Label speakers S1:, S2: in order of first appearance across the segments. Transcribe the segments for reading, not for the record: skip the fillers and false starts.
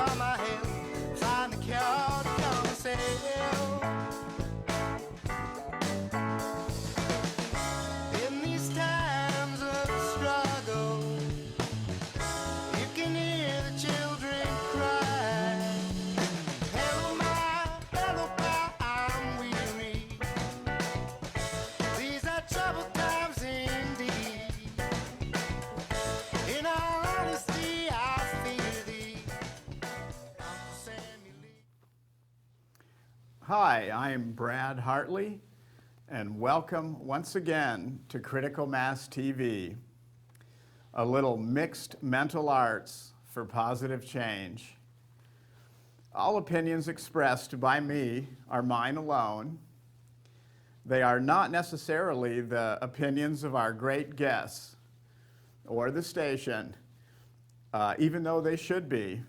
S1: for my help. Find the cure to come and sail. In these times of struggle, you can hear the children cry. Hello, my, I'm weary. These are troubled times indeed. In all honesty, I fear thee. Uncle Sammy Lee.
S2: Hi, I am Brad Hartley, and welcome once again to Critical Mass TV, a little mixed mental arts for positive change. All opinions expressed by me are mine alone. They are not necessarily the opinions of our great guests or the station, even though they should be.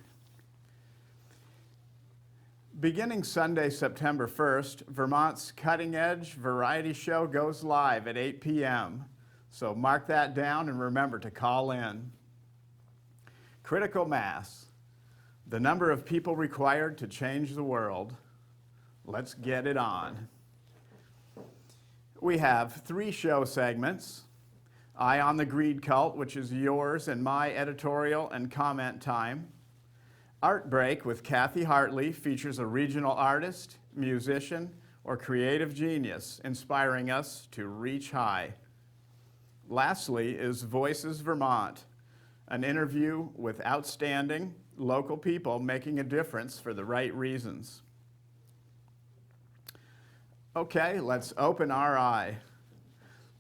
S2: Beginning Sunday, September 1st, Vermont's Cutting Edge Variety Show goes live at 8 p.m. So mark that down and remember to call in. Critical Mass, the number of people required to change the world. Let's get it on. We have 3 show segments. Eye on the Greed Cult, which is yours and my editorial and comment time. Art Break with Kathy Hartley features a regional artist, musician, or creative genius inspiring us to reach high. Lastly is Voices Vermont, an interview with outstanding local people making a difference for the right reasons. Okay, let's open our eye.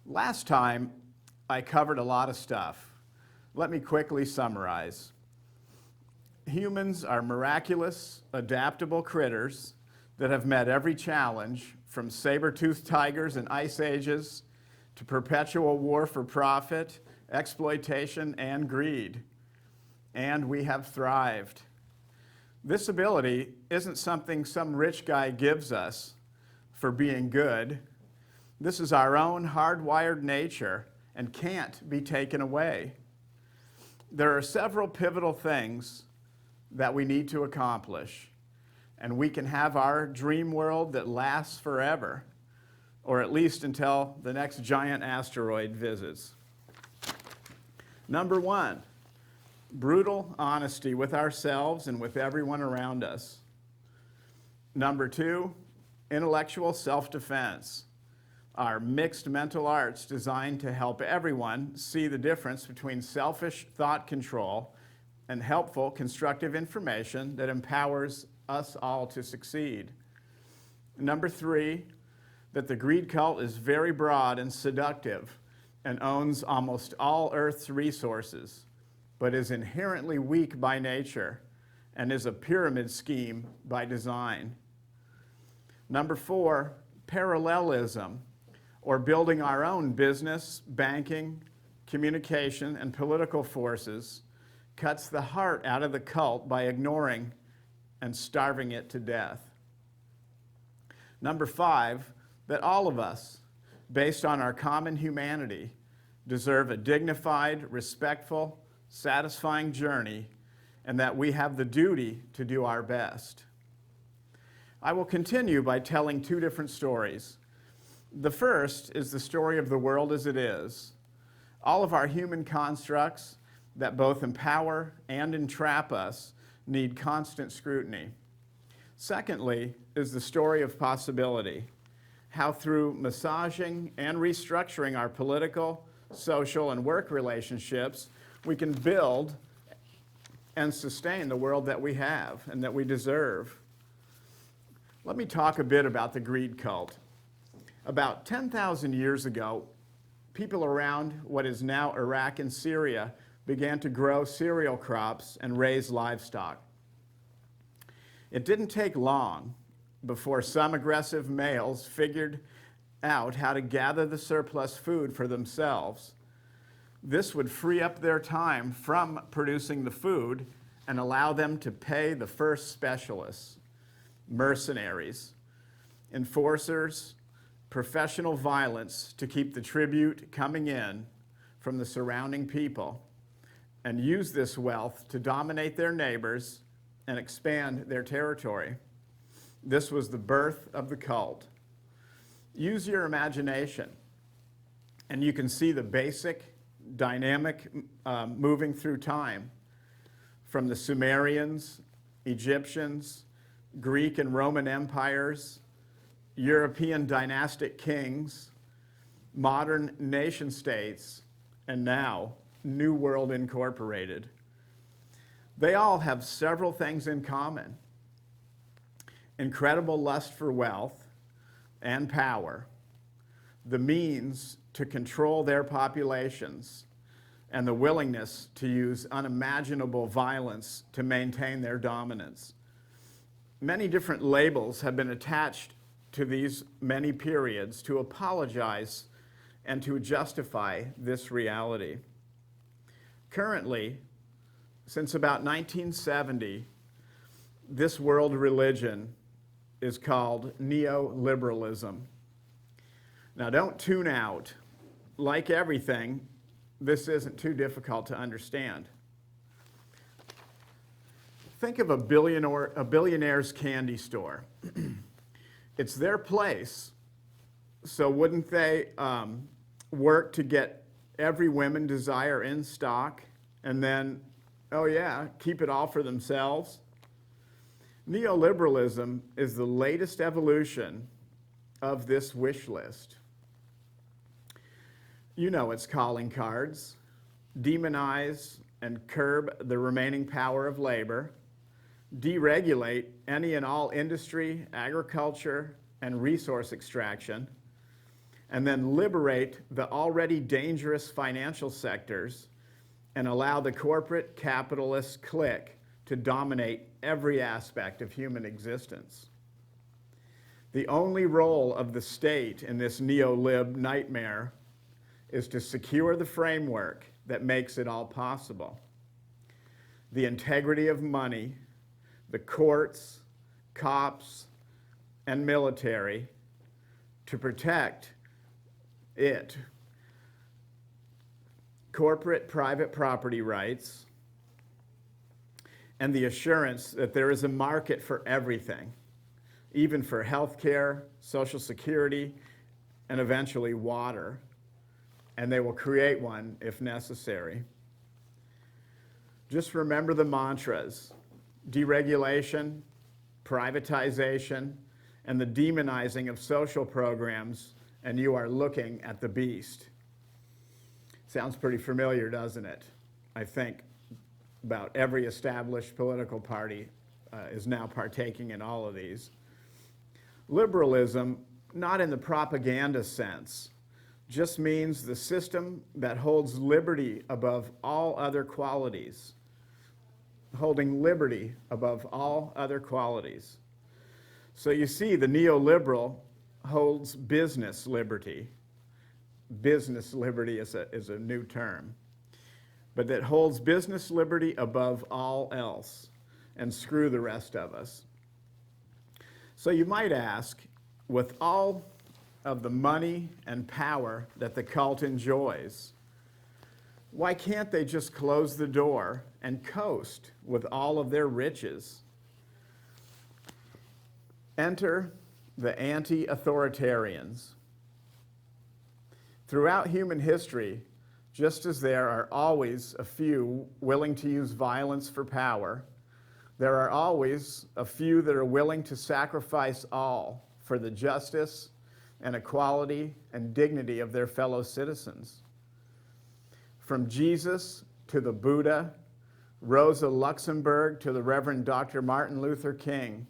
S2: Last time, I covered a lot of stuff. Let me quickly summarize. Humans are miraculous, adaptable critters that have met every challenge, from saber-toothed tigers and ice ages to perpetual war for profit, exploitation, and greed. And we have thrived. This ability isn't something some rich guy gives us for being good. This is our own hardwired nature and can't be taken away. There are several pivotal things that we need to accomplish, and we can have our dream world that lasts forever, or at least until the next giant asteroid visits. Number 1, brutal honesty with ourselves and with everyone around us. Number 2, intellectual self-defense, our mixed mental arts designed to help everyone see the difference between selfish thought control and helpful, constructive information that empowers us all to succeed. Number 3, that the greed cult is very broad and seductive and owns almost all Earth's resources, but is inherently weak by nature and is a pyramid scheme by design. Number 4, parallelism, or building our own business, banking, communication, and political forces, cuts the heart out of the cult by ignoring and starving it to death. Number 5, that all of us, based on our common humanity, deserve a dignified, respectful, satisfying journey, and that we have the duty to do our best. I will continue by telling 2 different stories. The first is the story of the world as it is. All of our human constructs that both empower and entrap us need constant scrutiny. Secondly is the story of possibility, how through massaging and restructuring our political, social, and work relationships, we can build and sustain the world that we have and that we deserve. Let me talk a bit about the greed cult. About 10,000 years ago, people around what is now Iraq and Syria began to grow cereal crops and raise livestock. It didn't take long before some aggressive males figured out how to gather the surplus food for themselves. This would free up their time from producing the food and allow them to pay the first specialists, mercenaries, enforcers, professional violence to keep the tribute coming in from the surrounding people, and use this wealth to dominate their neighbors and expand their territory. This was the birth of the cult. Use your imagination, and you can see the basic dynamic moving through time from the Sumerians, Egyptians, Greek and Roman empires, European dynastic kings, modern nation states, and now New World Incorporated. They all have several things in common: incredible lust for wealth and power, the means to control their populations, and the willingness to use unimaginable violence to maintain their dominance. Many different labels have been attached to these many periods to apologize and to justify this reality. Currently, since about 1970, this world religion is called neoliberalism. Now, don't tune out. Like everything, this isn't too difficult to understand. Think of a billionaire's candy store. It's their place, so wouldn't they work to get every woman desire in stock and then, oh yeah, keep it all for themselves? Neoliberalism is the latest evolution of this wish list. You know its calling cards: demonize and curb the remaining power of labor, deregulate any and all industry, agriculture, and resource extraction, and then liberate the already dangerous financial sectors and allow the corporate capitalist clique to dominate every aspect of human existence. The only role of the state in this neo-lib nightmare is to secure the framework that makes it all possible. The integrity of money, the courts, cops, and military to protect it, corporate private property rights, and the assurance that there is a market for everything, even for health care, Social Security, and eventually water, and they will create one if necessary. Just remember the mantras: deregulation, privatization, and the demonizing of social programs, and you are looking at the beast. Sounds pretty familiar, doesn't it? I think about every established political party is now partaking in all of these. Liberalism, not in the propaganda sense, just means the system that holds liberty above all other qualities. Holding liberty above all other qualities. So you see, the neoliberal holds business liberty. Business liberty is a new term. But that holds business liberty above all else, and screw the rest of us. So you might ask, with all of the money and power that the cult enjoys, why can't they just close the door and coast with all of their riches? Enter the anti-authoritarians. Throughout human history, just as there are always a few willing to use violence for power, there are always a few that are willing to sacrifice all for the justice and equality and dignity of their fellow citizens. From Jesus to the Buddha, Rosa Luxemburg to the Reverend Dr. Martin Luther King,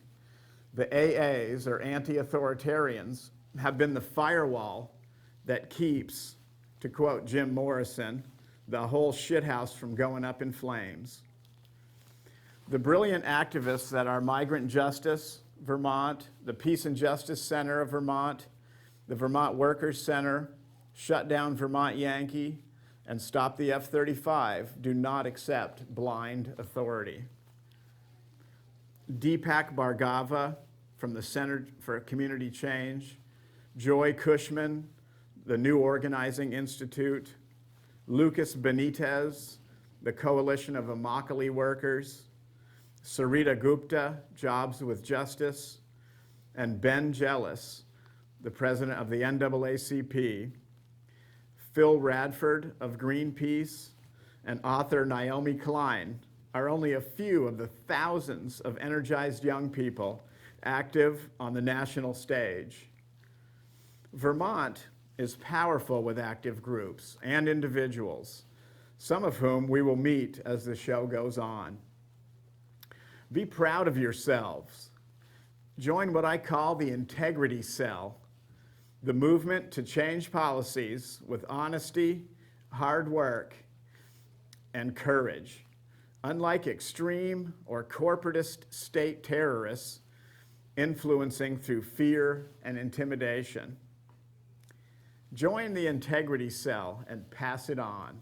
S2: the AAs, or anti-authoritarians, have been the firewall that keeps, to quote Jim Morrison, the whole shithouse from going up in flames. The brilliant activists that are Migrant Justice Vermont, the Peace and Justice Center of Vermont, the Vermont Workers Center, Shut Down Vermont Yankee, and Stop the F-35 do not accept blind authority. Deepak Bhargava from the Center for Community Change, Joy Cushman, the New Organizing Institute, Lucas Benitez, the Coalition of Immokalee Workers, Sarita Gupta, Jobs with Justice, and Ben Jealous, the president of the NAACP, Phil Radford of Greenpeace, and author Naomi Klein are only a few of the thousands of energized young people active on the national stage. Vermont is powerful with active groups and individuals, some of whom we will meet as the show goes on. Be proud of yourselves. Join what I call the Integrity Cell, the movement to change policies with honesty, hard work, and courage. Unlike extreme or corporatist state terrorists influencing through fear and intimidation. Join the Integrity Cell and pass it on.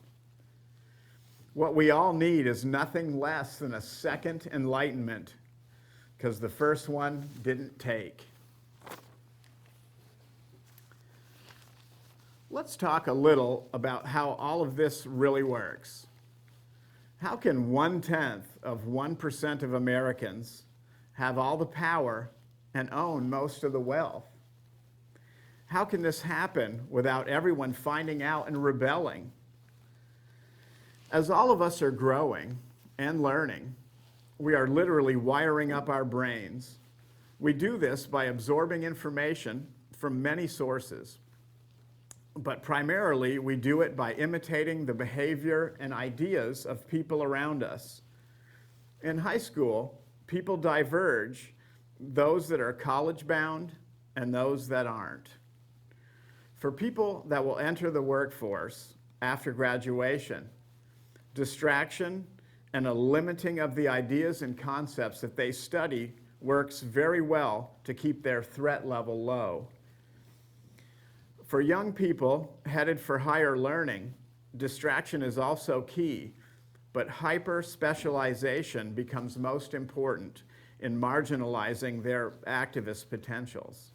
S2: What we all need is nothing less than a second enlightenment, because the first one didn't take. Let's talk a little about how all of this really works. How can 0.1% of Americans have all the power and own most of the wealth? How can this happen without everyone finding out and rebelling? As all of us are growing and learning, we are literally wiring up our brains. We do this by absorbing information from many sources, but primarily we do it by imitating the behavior and ideas of people around us. In high school, people diverge, those that are college-bound and those that aren't. For people that will enter the workforce after graduation, distraction and a limiting of the ideas and concepts that they study works very well to keep their threat level low. For young people headed for higher learning, distraction is also key, but hyper-specialization becomes most important in marginalizing their activist potentials.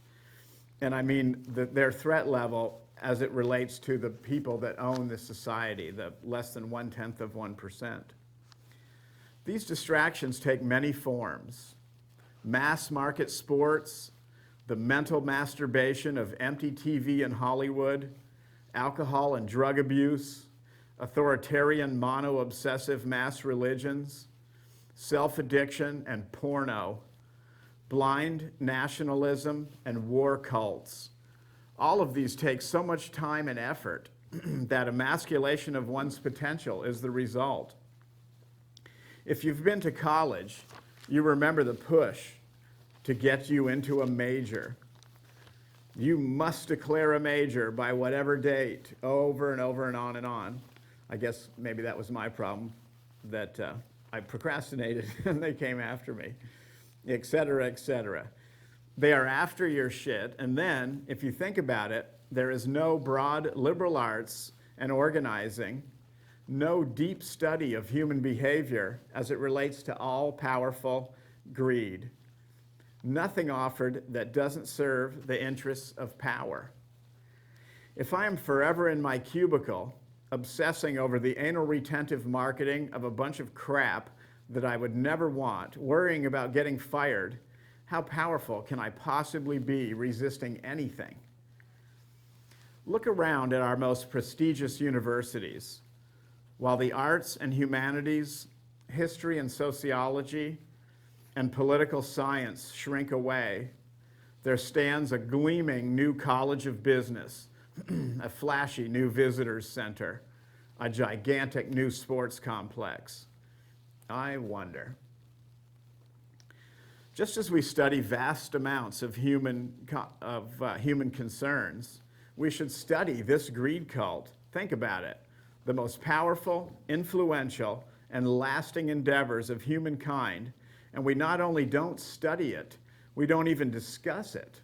S2: And I mean their threat level as it relates to the people that own the society, the less than 0.1%. These distractions take many forms. Mass market sports, the mental masturbation of empty TV in Hollywood, alcohol and drug abuse, authoritarian mono-obsessive mass religions, self-addiction and porno, blind nationalism and war cults. All of these take so much time and effort that emasculation of one's potential is the result. If you've been to college, you remember the push to get you into a major. You must declare a major by whatever date, over and over and on and on. I guess maybe that was my problem, that I procrastinated and they came after me, et cetera, et cetera. They are after your shit, and then, if you think about it, there is no broad liberal arts and organizing, no deep study of human behavior as it relates to all-powerful greed. Nothing offered that doesn't serve the interests of power. If I am forever in my cubicle, obsessing over the anal retentive marketing of a bunch of crap that I would never want, worrying about getting fired, how powerful can I possibly be resisting anything? Look around at our most prestigious universities. While the arts and humanities, history and sociology, and political science shrink away, there stands a gleaming new college of business, a flashy new visitors center, a gigantic new sports complex. I wonder. Just as we study vast amounts of human concerns, we should study this greed cult. Think about it. The most powerful, influential, and lasting endeavors of humankind, and we not only don't study it, we don't even discuss it.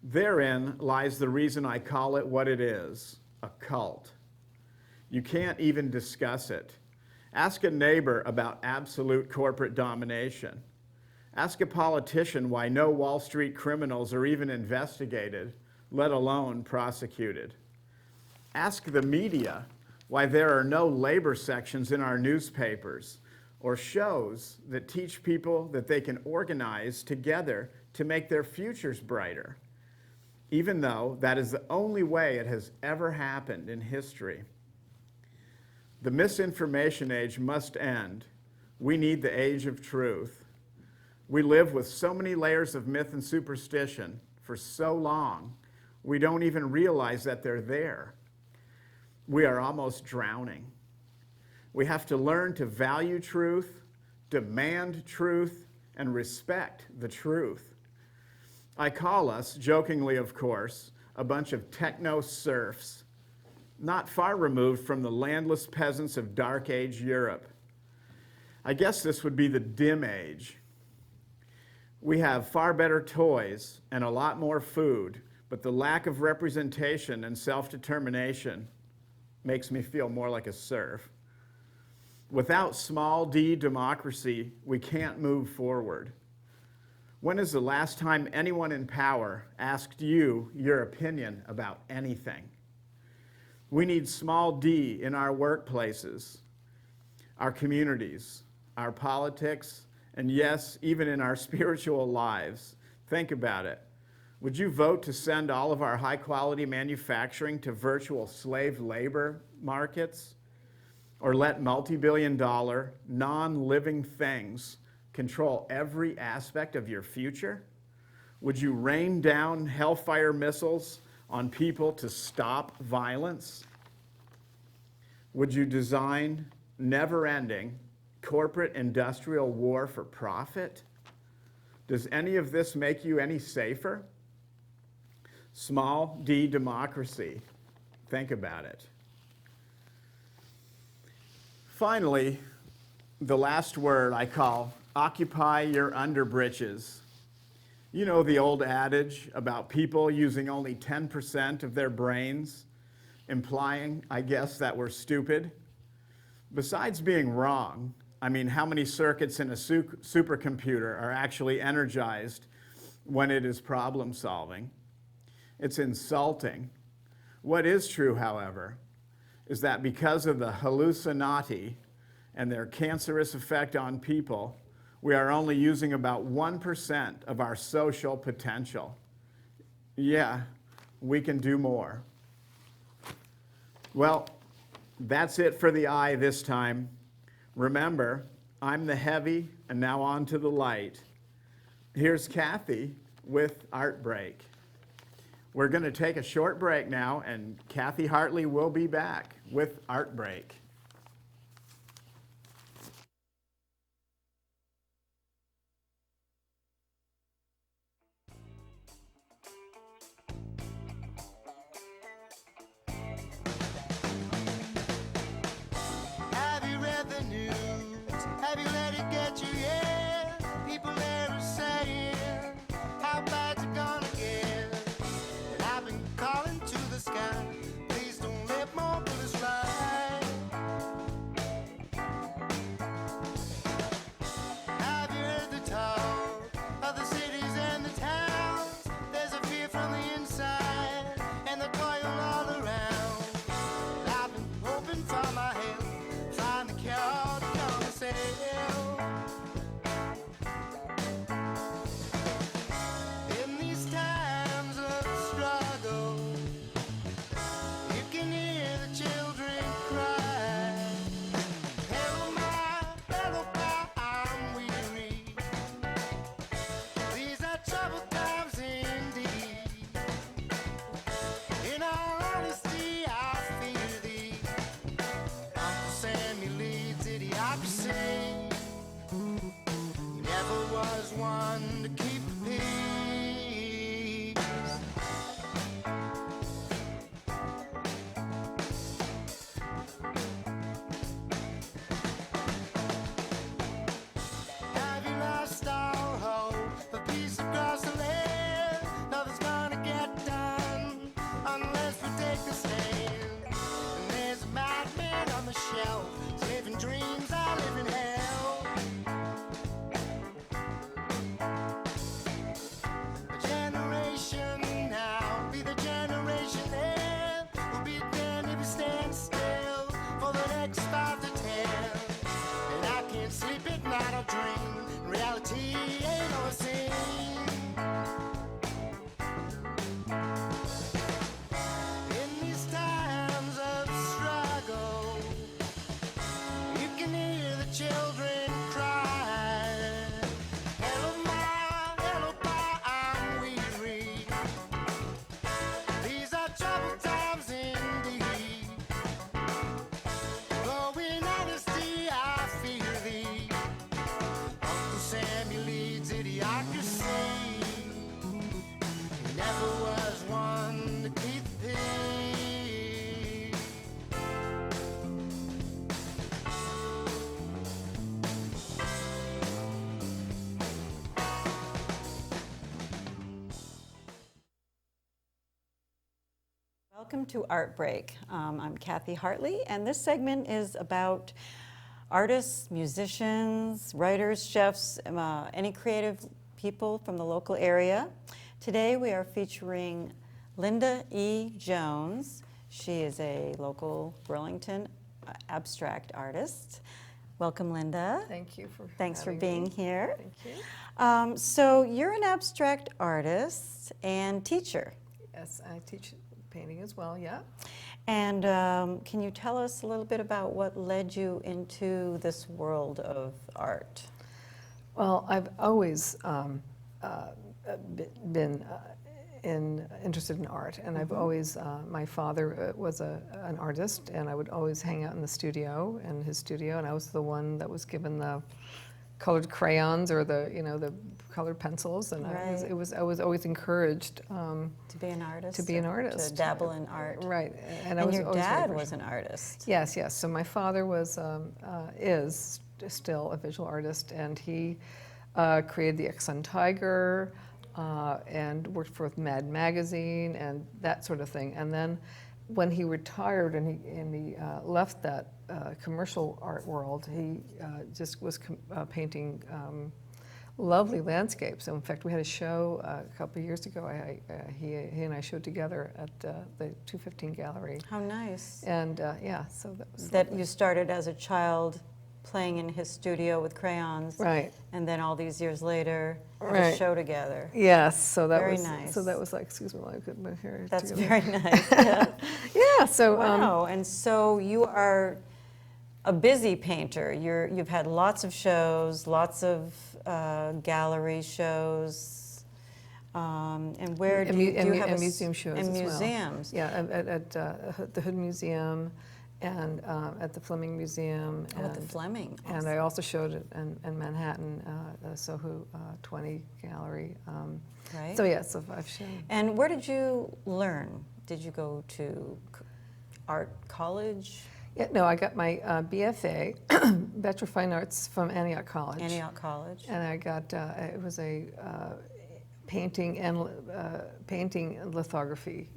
S2: Therein lies the reason I call it what it is, a cult. You can't even discuss it. Ask a neighbor about absolute corporate domination. Ask a politician why no Wall Street criminals are even investigated, let alone prosecuted. Ask the media why there are no labor sections in our newspapers, or shows that teach people that they can organize together to make their futures brighter, even though that is the only way it has ever happened in history. The misinformation age must end. We need the age of truth. We live with so many layers of myth and superstition for so long, we don't even realize that they're there. We are almost drowning. We have to learn to value truth, demand truth, and respect the truth. I call us, jokingly of course, a bunch of techno serfs, not far removed from the landless peasants of Dark Age Europe. I guess this would be the dim age. We have far better toys and a lot more food, but the lack of representation and self-determination makes me feel more like a serf. Without small d democracy, we can't move forward. When is the last time anyone in power asked you your opinion about anything? We need small d in our workplaces, our communities, our politics, and yes, even in our spiritual lives. Think about it. Would you vote to send all of our high-quality manufacturing to virtual slave labor markets? Or let multi-billion-dollar, non-living things control every aspect of your future? Would you rain down hellfire missiles on people to stop violence? Would you design never-ending corporate industrial war for profit? Does any of this make you any safer? Small d democracy. Think about it. Finally, the last word I call occupy your underbritches. You know the old adage about people using only 10% of their brains, implying, I guess, that we're stupid? Besides being wrong, I mean, how many circuits in a supercomputer are actually energized when it is problem solving? It's insulting. What is true, however, is that because of the hallucinati and their cancerous effect on people, we are only using about 1% of our social potential. Yeah, we can do more. Well, that's it for the eye this time. Remember, I'm the heavy, and now on to the light. Here's Kathy with Art Break. We're going to take a short break now, and Kathy Hartley will be back with Art Break.
S1: Have you read the news? Have you let it get you? Yeah, people there are saying how bad you're gonna get. And I've been calling to the sky, please don't let more bullets fly. Have you heard the talk of the cities and the towns? There's a fear from the inside and the coil all around. And I've been hoping for my help, find the cure to calm myself. In these times of struggle, you can hear the children cry. Hello, I'm weary. These are troubled times indeed. In all honesty, I fear thee. Uncle Sammy leads idiocracy. He never was one to keep the peace. Have you lost all hope for peace across the land? Nothing's gonna get done unless we take a stand. And there's a madman on the shelf, saving dreams, I live in hell.
S3: Welcome to Art Break. I'm Kathy Hartley, and this segment is about artists, musicians, writers, chefs, any creative people from the local area. Today we are featuring Linda E. Jones. She is a local Burlington abstract artist. Welcome, Linda.
S4: Thank you for
S3: Thanks for
S4: having
S3: being
S4: me.
S3: here.
S4: Thank you.
S3: So you're an abstract artist and teacher.
S4: Yes, I teach painting as well, yeah.
S3: And can you tell us a little bit about what led you into this world of art?
S4: Well, I've always been interested in art, and I've always, my father was an artist, and I would always hang out in the studio, in his studio, and I was the one that was given the colored crayons or the, the colored pencils, and
S3: Right.
S4: I was always encouraged
S3: To be an artist?
S4: to be an artist.
S3: To dabble in art?
S4: Right.
S3: And
S4: I was
S3: your
S4: always very
S3: dad
S4: passionate.
S3: was an artist?
S4: Yes, yes. So my father was, is still a visual artist, and he created the Exxon Tiger and worked for Mad Magazine and that sort of thing. And then when he retired and he left that commercial art world, he just was painting lovely landscapes. In fact, we had a show a couple of years ago. He and I showed together at the 215 Gallery.
S3: How nice.
S4: And yeah, so that was
S3: That you started as a child playing in his studio with crayons.
S4: right.
S3: And then all these years later, have a
S4: Right.
S3: show together.
S4: Yes, so that
S3: Very
S4: was
S3: nice.
S4: So that was like, excuse me, while I put my hair
S3: That's
S4: together.
S3: very nice. Yeah.
S4: Yeah, so
S3: Wow, and so you are a busy painter. You've had lots of shows, lots of gallery shows, and where do you have
S4: and museum shows
S3: and
S4: as well.
S3: museums?
S4: Yeah, at the Hood Museum and at the Fleming Museum.
S3: Oh, at the Fleming.
S4: And I also showed it in Manhattan, Soho 20 Gallery.
S3: Right.
S4: So yes, so I've shown.
S3: And where did you learn? Did you go to art college?
S4: Yeah, no, I got my BFA, Bachelor of Fine Arts from Antioch College.
S3: Antioch College.
S4: And I got, it was a painting and lithography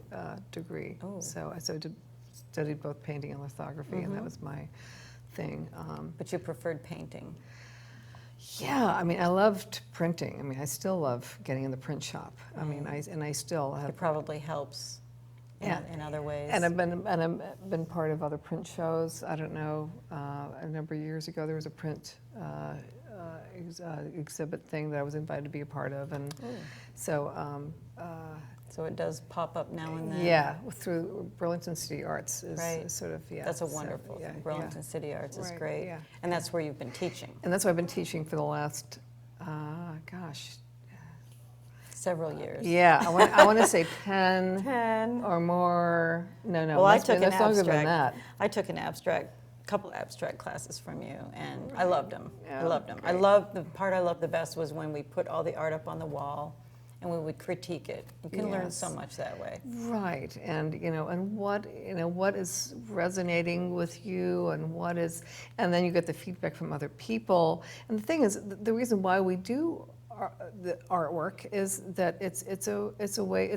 S4: degree.
S3: Oh.
S4: So I studied both painting and lithography, and that was my thing.
S3: But you preferred painting.
S4: Yeah, I mean, I loved printing. I mean, I still love getting in the print shop. I mean, I still have.
S3: It probably helps in other ways.
S4: And I've been part of other print shows. I don't know, a number of years ago there was a print exhibit thing that I was invited to be a part of, and so.
S3: So it does pop up now and then.
S4: Yeah, through Burlington City Arts is
S3: Right.
S4: sort of, yeah.
S3: That's a
S4: so,
S3: wonderful
S4: yeah,
S3: thing. Burlington City Arts is
S4: Right,
S3: great.
S4: yeah.
S3: And that's where you've been teaching
S4: And that's what I've been teaching for the last, gosh,
S3: several years.
S4: yeah, I want to say 10
S3: 10.
S4: or more. No,
S3: Well, I
S4: that's
S3: took an
S4: longer than
S3: abstract.
S4: that.
S3: I took a couple abstract classes from you, and I loved them. I
S4: Yeah,
S3: loved them.
S4: great.
S3: The part I loved the best was when we put all the art up on the wall, and we would critique it. You can learn so
S4: Yes.
S3: much that way.
S4: Right, and and what is resonating with you, and then you get the feedback from other people. And the thing is, the reason why we do the artwork is that it's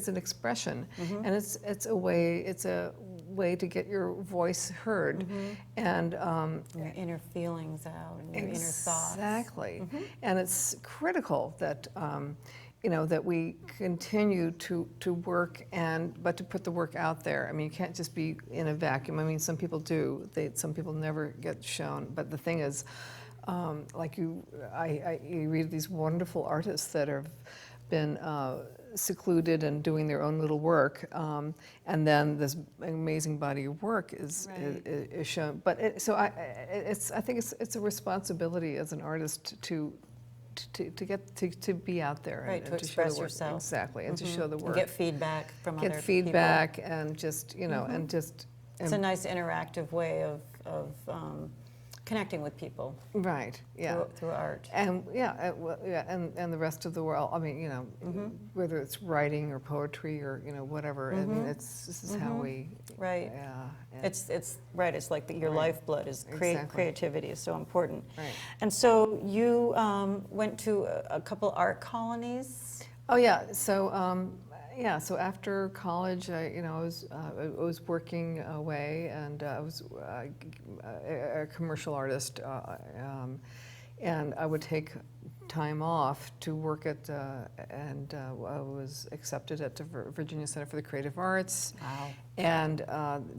S4: an expression, and it's a way to get your voice heard, and
S3: Your inner feelings out and your inner thoughts.
S4: exactly, and it's critical that. That we continue to work but to put the work out there. I mean, you can't just be in a vacuum. I mean, some people do. Some people never get shown. But the thing is, like you read these wonderful artists that have been secluded and doing their own little work, and then this amazing body of work is shown. But I think it's a responsibility as an artist to be out there,
S3: Right,
S4: and
S3: to
S4: show the
S3: express
S4: work.
S3: yourself.
S4: Exactly, and to show the
S3: And
S4: work.
S3: get feedback from other
S4: Get
S3: people.
S4: feedback and just and just
S3: It's a nice interactive way of connecting with people
S4: right, yeah.
S3: through art.
S4: And and the rest of the world. I mean, whether it's writing or poetry or whatever. I mean, this is how we.
S3: Right.
S4: Yeah. and-
S3: It's right. It's like your
S4: Right.
S3: lifeblood is
S4: Exactly.
S3: creativity is so important.
S4: Right.
S3: And so you went to a couple art colonies.
S4: Oh yeah. So Yeah, so after college, I was working away, and I was a commercial artist, and I would take time off to work at, and I was accepted at the Virginia Center for the Creative Arts.
S3: Wow.
S4: And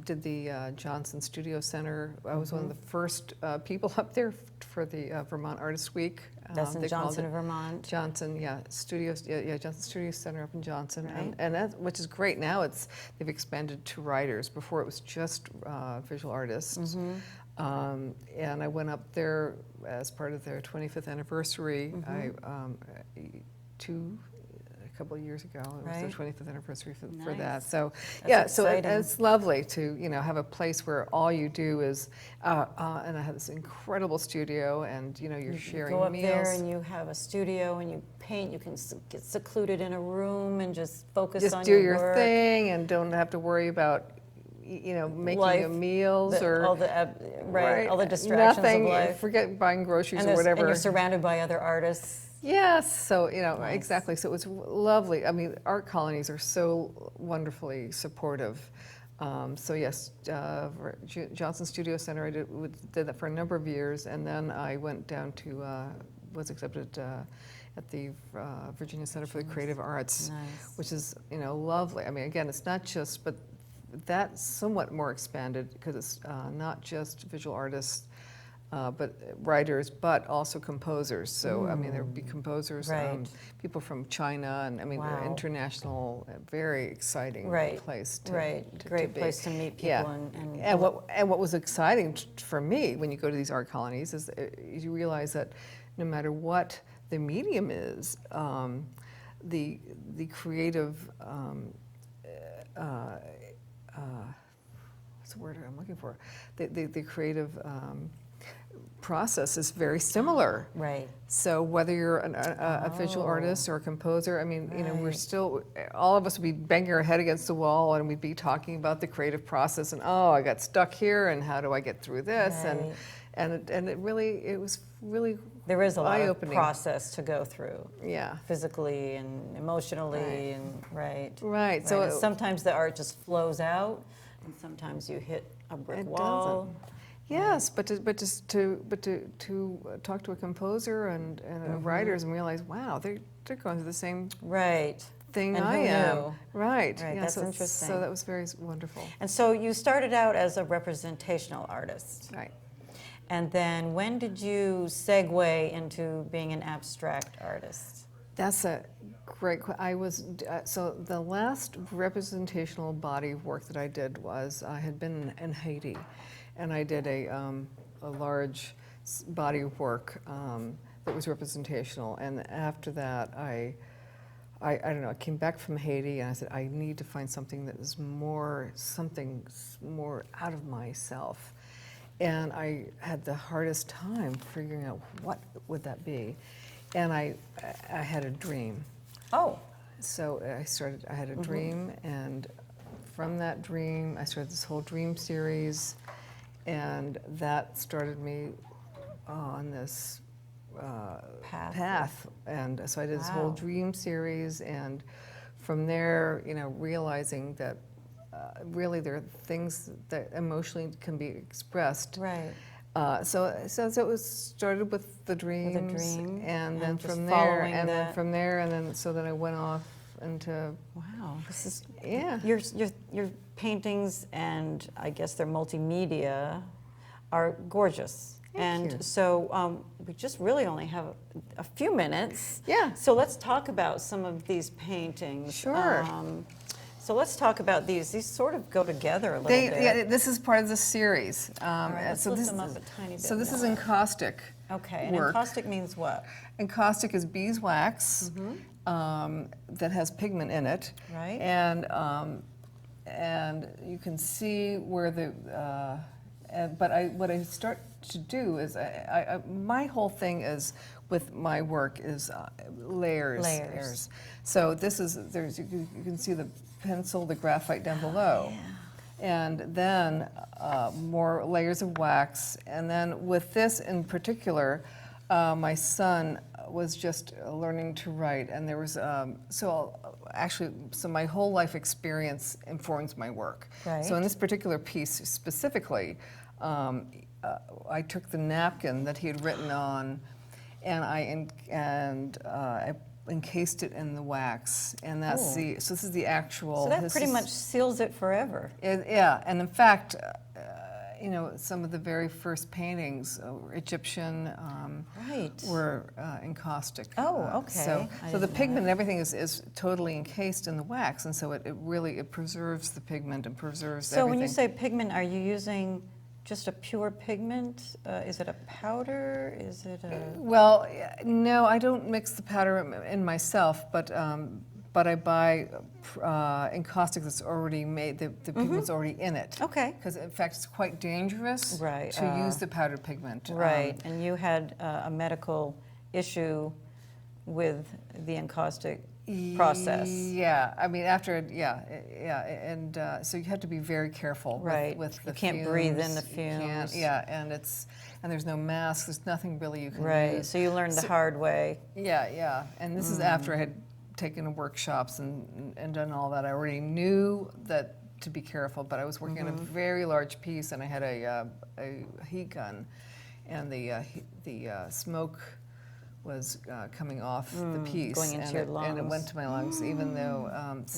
S4: did the Johnson Studio Center. I was one of the first people up there for the Vermont Artists Week.
S3: That's in
S4: They called
S3: Johnson,
S4: it
S3: Vermont.
S4: Johnson, yeah, studios, yeah, Johnson Studio Center up in Johnson,
S3: Right.
S4: and that, which is great. Now they've expanded to writers. Before it was just visual artists. And I went up there as part of their 25th anniversary. A couple of years ago, it was
S3: Right.
S4: their 25th anniversary for
S3: Nice.
S4: that. So
S3: That's
S4: yeah, so
S3: exciting.
S4: it's lovely to have a place where all you do is, and I have this incredible studio, and you're
S3: You
S4: sharing
S3: go up
S4: meals.
S3: there and you have a studio and you paint. You can get secluded in a room and just focus
S4: Just
S3: on
S4: do your
S3: work.
S4: thing and don't have to worry about making
S3: Life,
S4: meals or
S3: all the all the distractions
S4: nothing.
S3: of life.
S4: Forget buying groceries
S3: And,
S4: or whatever.
S3: and you're surrounded by other artists.
S4: Yes, so
S3: Nice.
S4: exactly. So it was lovely. I mean, art colonies are so wonderfully supportive. So yes, Johnson Studio Center. I did that for a number of years, and then I went down to was accepted at the Virginia Center for the Creative Arts,
S3: Nice.
S4: which is lovely. I mean, again, it's not just, but that's somewhat more expanded because it's not just visual artists. But writers, but also composers. So I mean, there would be composers,
S3: Right.
S4: people from China, and I mean,
S3: Wow.
S4: international, very exciting
S3: Right.
S4: place.
S3: Great
S4: be.
S3: place to meet people.
S4: Yeah. And what was exciting for me when you go to these art colonies is you realize that no matter what the medium is, the creative. What's the word I'm looking for? The creative process is very similar.
S3: Right.
S4: So whether you're a visual artist or a composer, I mean, we're
S3: Right.
S4: still, all of us would be banging our head against the wall, and we'd be talking about the creative process, and I got stuck here, and how do I get through this?
S3: Right.
S4: And it was really
S3: There is a lot of
S4: eye-opening.
S3: process to go through,
S4: Yeah.
S3: physically and emotionally, and
S4: Right.
S3: Right.
S4: So
S3: And sometimes the art just flows out, and sometimes you hit a brick
S4: It
S3: wall.
S4: Yes, but to talk to a composer and writers and realize, wow, they're going through the same
S3: Right.
S4: thing
S3: And
S4: I
S3: who
S4: am.
S3: knew?
S4: Right.
S3: Right,
S4: Yeah,
S3: that's
S4: so,
S3: interesting.
S4: So that was very wonderful.
S3: And so you started out as a representational artist.
S4: Right.
S3: And then when did you segue into being an abstract artist?
S4: That's a great question. I was so the last representational body of work that I did was I had been in Haiti, and I did a large body of work that was representational. And after that, I don't know. I came back from Haiti, and I said I need to find something that is something more out of myself. And I had the hardest time figuring out what would that be. And I had a dream.
S3: Oh,
S4: So I had a dream, and from that dream, I started this whole dream series, and that started me on this path. And so I did this whole
S3: Wow.
S4: dream series, and from there, realizing that really there are things that emotionally can be expressed.
S3: right.
S4: So it was started with the dreams,
S3: dream,
S4: and then
S3: and just
S4: from there,
S3: following
S4: and then
S3: that.
S4: from there, and then so then I went off into
S3: Wow, this is
S4: yeah.
S3: your paintings, and I guess they're multimedia, are gorgeous.
S4: Thank
S3: And
S4: you.
S3: so we just really only have a few minutes.
S4: Yeah.
S3: So let's talk about some of these paintings.
S4: Sure.
S3: So let's talk about these. These sort of go together a little bit.
S4: Yeah, this is part of the series.
S3: right, let's
S4: so
S3: lift
S4: this
S3: them up a tiny
S4: so
S3: bit
S4: this is
S3: more.
S4: encaustic.
S3: Okay, and
S4: work.
S3: encaustic means what?
S4: Encaustic is beeswax that has pigment in it,
S3: Right.
S4: And you can see where what I start to do is my whole thing is with my work is layers.
S3: Layers.
S4: So you can see the pencil, the graphite down below. And then more layers of wax. And then with this in particular, my son was just learning to write, and there was so my whole life experience informs my work.
S3: Right.
S4: So in this particular piece specifically, I took the napkin that he had written on, and I encased it in the wax, and that's
S3: Ooh.
S4: so this is the actual.
S3: So that
S4: this
S3: pretty
S4: is-
S3: much seals it forever.
S4: yeah, and in fact, some of the very first paintings, Egyptian,
S3: Right.
S4: were encaustic.
S3: Oh, okay.
S4: So
S3: I
S4: the
S3: didn't know
S4: pigment and
S3: that.
S4: everything is totally encased in the wax, and so it really preserves the pigment and preserves
S3: So
S4: everything.
S3: when you say pigment, are you using just a pure pigment? Is it a powder? Is it a...
S4: Well, no, I don't mix the powder in myself, but I buy encaustic that's already made. The pigment's already in it.
S3: Okay.
S4: Because in fact, it's quite dangerous
S3: Right,
S4: to use the powdered pigment.
S3: Right, and you had a medical issue with the encaustic process.
S4: Yeah, I mean and so you have to be very careful
S3: Right.
S4: with the
S3: You can't breathe in the
S4: You can't-
S3: fumes.
S4: yeah, and there's no mask. There's nothing really you can
S3: Right,
S4: use.
S3: so you learned the hard way.
S4: Yeah, and this is after I had taken workshops and done all that. I already knew that to be careful, but I was working on a very large piece, and I had a heat gun, and the smoke was coming off the piece,
S3: going into
S4: and
S3: your
S4: and it went
S3: lungs.
S4: to my lungs, even though.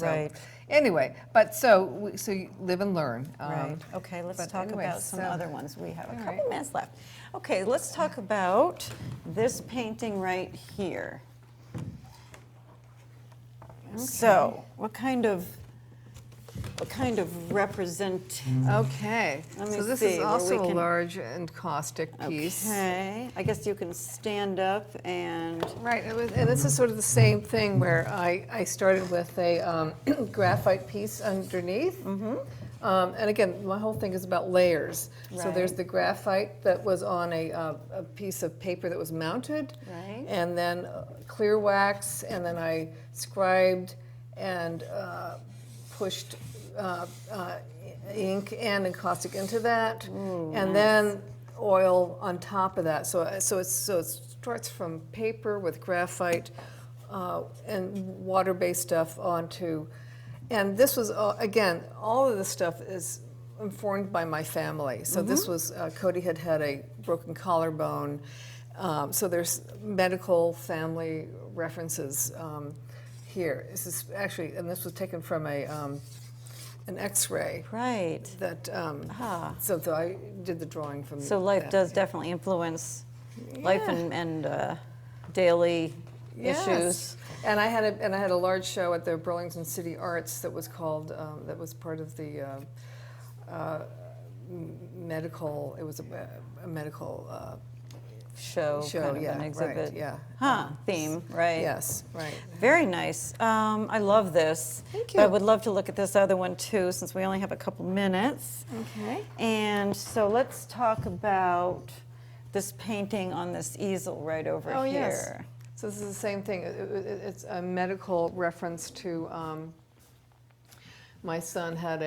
S3: Right.
S4: Anyway, but so you live and learn.
S3: Right, okay, let's
S4: but
S3: talk
S4: anyway,
S3: about some
S4: so-
S3: other ones. We have a
S4: all
S3: couple
S4: right.
S3: minutes left. Okay, let's talk about this painting right here. So, what kind of represent?
S4: Okay,
S3: Let me
S4: so this
S3: see
S4: is
S3: where
S4: also
S3: we
S4: a
S3: can-
S4: large encaustic piece.
S3: Okay, I guess you can stand up and,
S4: Right, and this is sort of the same thing where I started with a graphite piece underneath. And again, my whole thing is about layers. So there's
S3: Right.
S4: the graphite that was on a piece of paper that was mounted.
S3: Right.
S4: And then clear wax, and then I scribed and pushed ink and encaustic into that. And then oil on top of that. So it starts from paper with graphite and water-based stuff onto, and this was again, all of this stuff is informed by my family. So this was Cody had a broken collarbone, so there's medical family references here. This is actually, and this was taken from an X-ray.
S3: right.
S4: That
S3: Ah.
S4: so I did the drawing from.
S3: So life
S4: that.
S3: does definitely influence life and daily
S4: Yes.
S3: issues.
S4: And I had a large show at the Burlington City Arts that was called that was part of the medical. It was a medical
S3: Show,
S4: show.
S3: kind of
S4: Yeah,
S3: an exhibit.
S4: right. Yeah.
S3: Theme, right.
S4: Yes. Right.
S3: Very nice. I love this.
S4: Thank
S3: But I
S4: you.
S3: would love to look at this other one too, since we only have a couple minutes.
S4: Okay.
S3: And so let's talk about this painting on this easel right over
S4: Oh,
S3: here.
S4: yes. So this is the same thing. It's a medical reference to my son had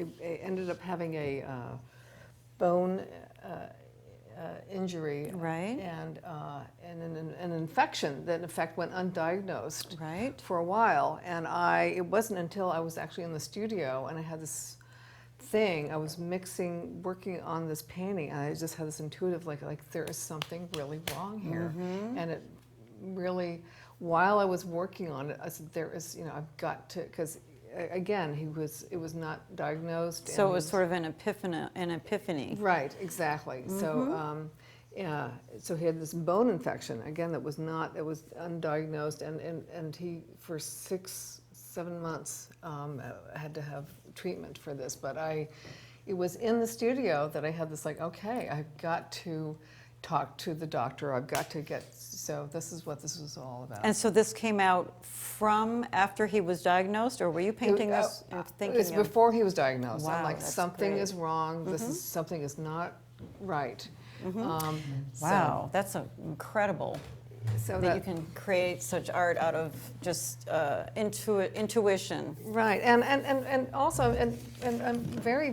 S4: ended up having a bone injury,
S3: Right.
S4: and an infection that in fact went undiagnosed
S3: Right.
S4: for a while. And it wasn't until I was actually in the studio and I had this thing, I was working on this painting, and I just had this intuitive like there is something really wrong here. And it really, while I was working on it, I said there is, I've got to, because again, it was not diagnosed.
S3: So it
S4: and-
S3: was sort of an epiphany.
S4: Right, exactly. So, so he had this bone infection again that was undiagnosed, and he for 6-7 months had to have treatment for this. But it was in the studio that I had this okay, I've got to talk to the doctor. I've got to get. So this is what this was all about.
S3: And so this came out from after he was diagnosed, or were you painting this and thinking
S4: It's
S3: of...
S4: before he was diagnosed. I'm
S3: Wow,
S4: like,
S3: that's
S4: something
S3: great.
S4: is wrong. This is something is not right.
S3: Wow, that's incredible
S4: So
S3: that you can create such art out of just intuition.
S4: right, and also and I'm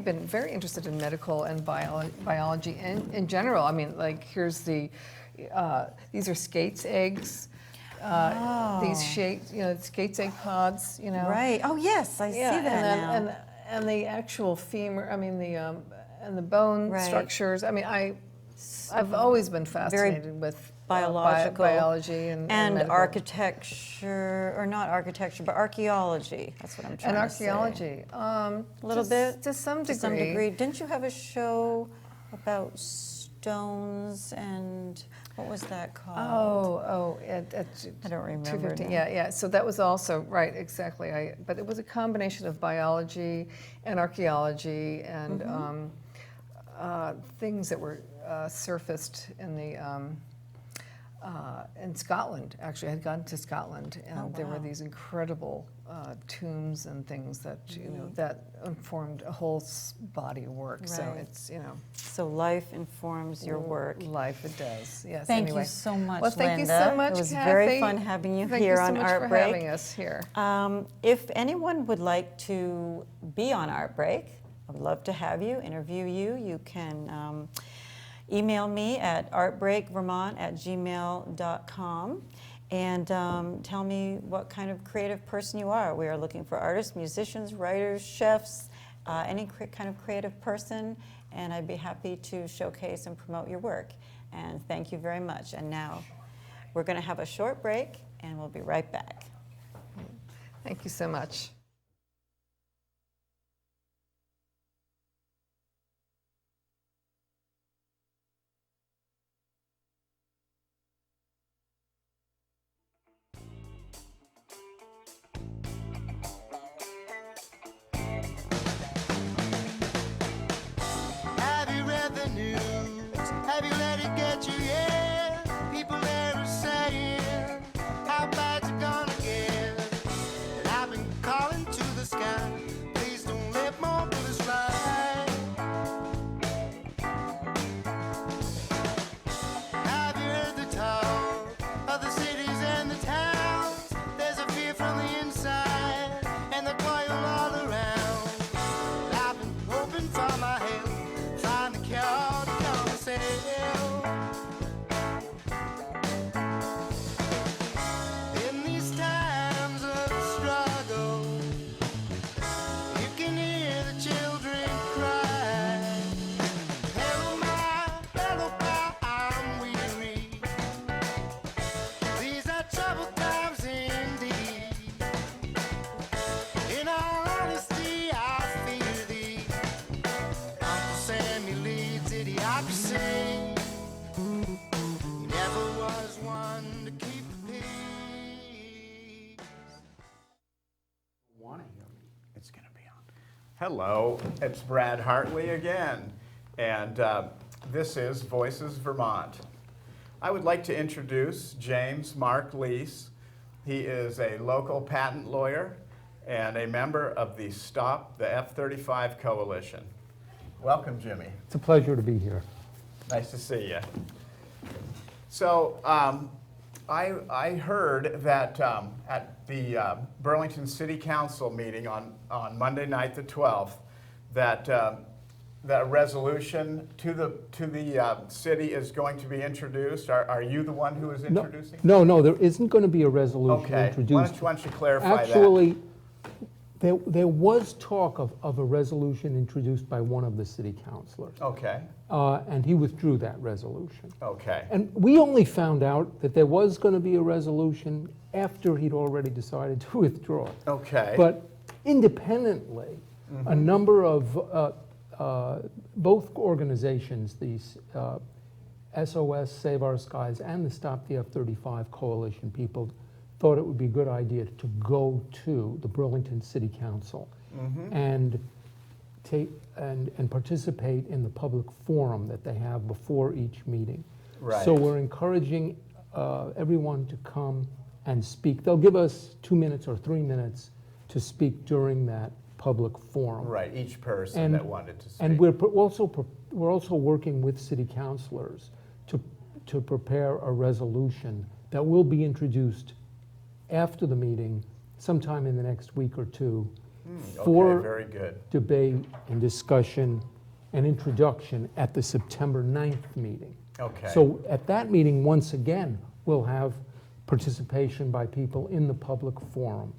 S4: been very interested in medical and biology in general. I mean, here's the these are skates eggs. These shapes, skates egg pods,
S3: Right. Oh, yes, I see that now.
S4: And the actual femur, and the bone
S3: Right.
S4: structures. I've always been fascinated with
S3: biological
S4: biology and medical.
S3: architecture, or not architecture, but archaeology. That's what I'm trying
S4: And
S3: to say.
S4: archaeology.
S3: A little bit?
S4: To some degree.
S3: To some degree. Didn't you have a show about stones and what was that called?
S4: I
S3: don't remember
S4: 215.
S3: now.
S4: Yeah. So that was also right, exactly. But it was a combination of biology and archaeology and things that were surfaced in Scotland. Actually, I had gone to Scotland, and there were these incredible tombs and things that that informed a whole body of work.
S3: Right.
S4: So it's
S3: So life informs your work.
S4: life. It does. Yes.
S3: Thank
S4: anyway.
S3: you so much,
S4: Well, thank
S3: Linda.
S4: you so much,
S3: It was
S4: Kathy.
S3: very fun having you
S4: Thank
S3: here
S4: you so
S3: on
S4: much
S3: Art
S4: for
S3: Break.
S4: having us here.
S3: If anyone would like to be on Art Break, I would love to have you, interview you. You can email me at artbreakvermont@gmail.com and tell me what kind of creative person you are. We are looking for artists, musicians, writers, chefs, any kind of creative person, and I'd be happy to showcase and promote your work. And thank you very much. And now we're going to have a short break, and we'll be right back.
S4: Thank you so much.
S1: Have you read the news? Have you let it get you? Yeah, people there are saying how bad's it gonna get. And I've been calling to the sky, please don't let more bullets fly. Have you heard the talk of the cities and the towns? There's a fear from the inside and the coil all around. And I've been hoping for my help, find the cure to come sail. In these times of struggle, you can hear the children cry. Hello, I'm weary. These are troubled times indeed. In all honesty, I fear thee. Uncle Sammy leads idiocracy. He never was one to keep the peace.
S2: Want to hear me? It's going to be on. Hello, it's Brad Hartley again, and this is Voices Vermont. I would like to introduce James Mark Leas. He is a local patent lawyer and a member of the Stop the F-35 Coalition. Welcome, Jimmy.
S5: It's a pleasure to be here.
S2: Nice to see you. So I heard that at the Burlington City Council meeting on Monday night the 12th, that a resolution to the city is going to be introduced. Are you the one who is introducing?
S5: No, there isn't going to be a resolution
S2: Okay.
S5: introduced.
S2: Why don't you clarify that?
S5: Actually, there was talk of a resolution introduced by one of the city councilors,
S2: Okay.
S5: and he withdrew that resolution.
S2: Okay.
S5: And we only found out that there was going to be a resolution after he'd already decided to withdraw it.
S2: Okay.
S5: But independently, a number of both organizations, these SOS, Save Our Skies, and the Stop the F-35 Coalition people thought it would be a good idea to go to the Burlington City Council and participate in the public forum that they have before each meeting.
S2: Right.
S5: So we're encouraging everyone to come and speak. They'll give us 2 minutes or 3 minutes to speak during that public forum.
S2: Right, each person that wanted to speak.
S5: And we're also working with city councilors to prepare a resolution that will be introduced after the meeting, sometime in the next week or two,
S2: Okay,
S5: for
S2: very good.
S5: debate and discussion and introduction at the September 9th meeting.
S2: Okay.
S5: So at that meeting, once again, we'll have participation by people in the public forum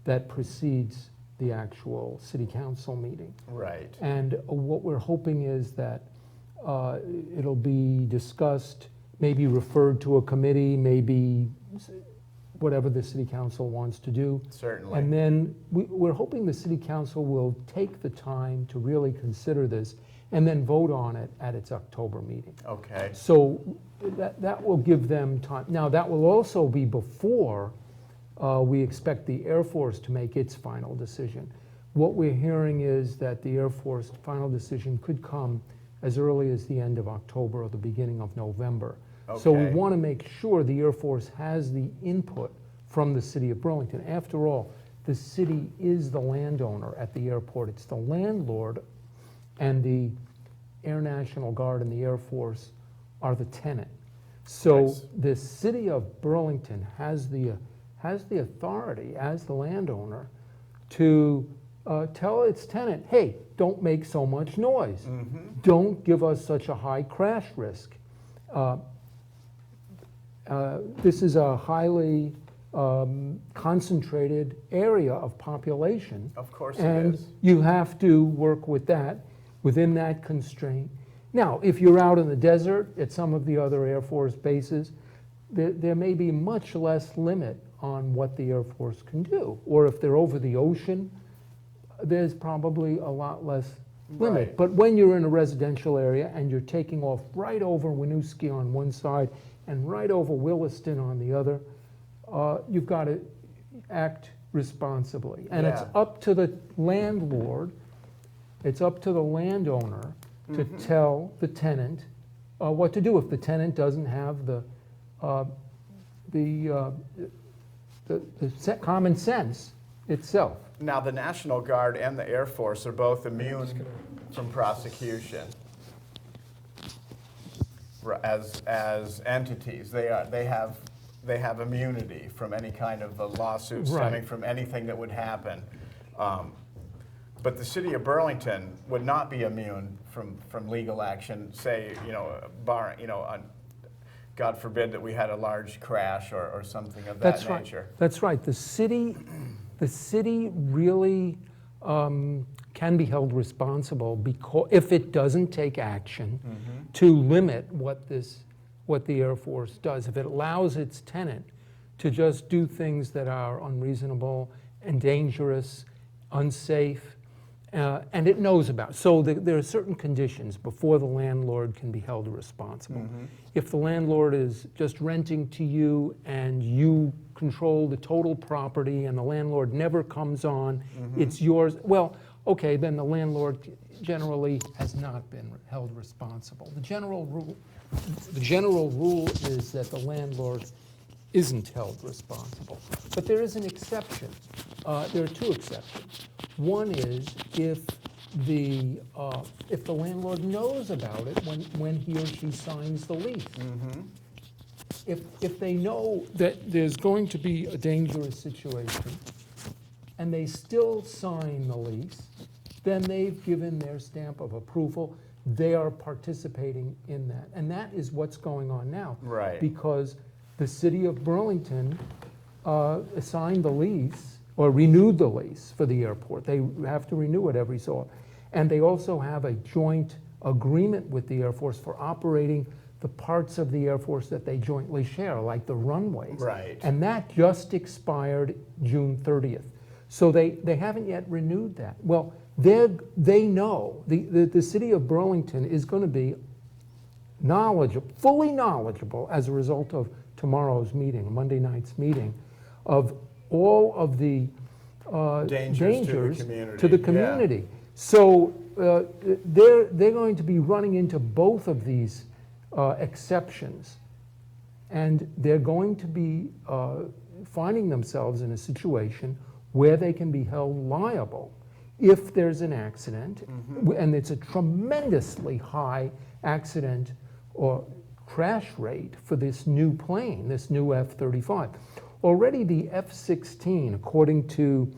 S5: that precedes the actual city council meeting.
S2: Right.
S5: And what we're hoping is that it'll be discussed, maybe referred to a committee, maybe whatever the city council wants to do.
S2: Certainly.
S5: And then we're hoping the city council will take the time to really consider this and then vote on it at its October meeting.
S2: Okay.
S5: So that will give them time. Now, that will also be before we expect the Air Force to make its final decision. What we're hearing is that the Air Force final decision could come as early as the end of October or the beginning of November. So we
S2: Okay.
S5: want to make sure the Air Force has the input from the city of Burlington. After all, the city is the landowner at the airport. It's the landlord, and the Air National Guard and the Air Force are the tenant. So
S2: Nice.
S5: the city of Burlington has the authority as the landowner to tell its tenant, hey, don't make so much noise. Don't give us such a high crash risk. This is a highly concentrated area of population.
S2: Of course it
S5: And
S2: is.
S5: you have to work with that, within that constraint. Now, if you're out in the desert at some of the other Air Force bases, there may be much less limit on what the Air Force can do. Or if they're over the ocean, there's probably a lot less limit.
S2: Right.
S5: But when you're in a residential area and you're taking off right over Winooski on one side and right over Williston on the other, you've got to act responsibly. And it's
S2: Yeah.
S5: up to the landlord, it's up to the landowner to tell the tenant what to do if the tenant doesn't have the common sense itself.
S2: Now, the National Guard and the Air Force are both immune from prosecution as entities. They have immunity from any kind of a lawsuit
S5: Right.
S2: stemming from anything that would happen. But the city of Burlington would not be immune from legal action. Say, God forbid that we had a large crash or something of that nature.
S5: That's right. The city really can be held responsible because if it doesn't take action to limit what the Air Force does. If it allows its tenant to just do things that are unreasonable and dangerous, unsafe, and it knows about. So there are certain conditions before the landlord can be held responsible. If the landlord is just renting to you and you control the total property and the landlord never comes on, it's yours, well, okay, then the landlord generally has not been held responsible. The general rule is that the landlord isn't held responsible. But there is an exception. There are two exceptions. One is if the landlord knows about it when he or she signs the lease. If they know that there's going to be a dangerous situation and they still sign the lease, then they've given their stamp of approval. They are participating in that. And that is what's going on now.
S2: Right.
S5: Because the city of Burlington assigned the lease or renewed the lease for the airport. They have to renew it every so often. And they also have a joint agreement with the Air Force for operating the parts of the Air Force that they jointly share, like the runways.
S2: Right.
S5: And that just expired June 30th. So they haven't yet renewed that. Well, they know, the city of Burlington is going to be fully knowledgeable as a result of tomorrow's meeting, Monday night's meeting, of all of the dangers to the community.
S2: Yeah.
S5: So they're going to be running into both of these exceptions, and they're going to be finding themselves in a situation where they can be held liable if there's an accident, and it's a tremendously high accident or crash rate for this new plane, this new F-35. Already the F-16, according to